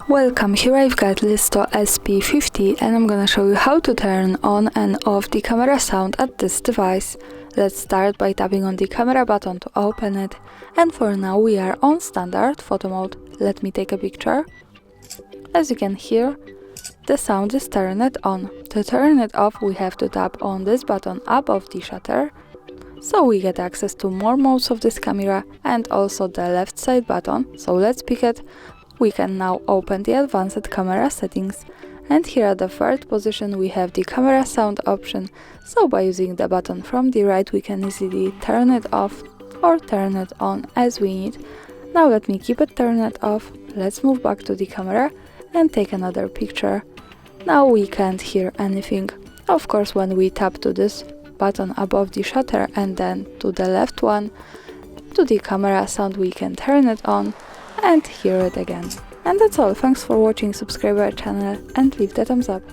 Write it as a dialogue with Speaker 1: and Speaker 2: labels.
Speaker 1: Welcome, here I've got Listo SP50 and I'm gonna show you how to turn on and off the camera sound at this device. Let's start by tapping on the camera button to open it, and for now we are on standard photo mode. Let me take a picture. As you can hear, the sound is turned on. To turn it off we have to tap on this button above the shutter, so we get access to more modes of this camera, and also the left side button, so let's pick it. We can now open the advanced camera settings, and here at the third position we have the camera sound option, so by using the button from the right we can easily turn it off or turn it on as we need. Now let me keep it turned off. Let's move back to the camera and take another picture. Now we can't hear anything. Of course, when we tap to this button above the shutter and then to the left one, to the camera sound, we can turn it on and hear it again. And that's all. Thanks for watching, subscribe our channel and leave the thumbs up.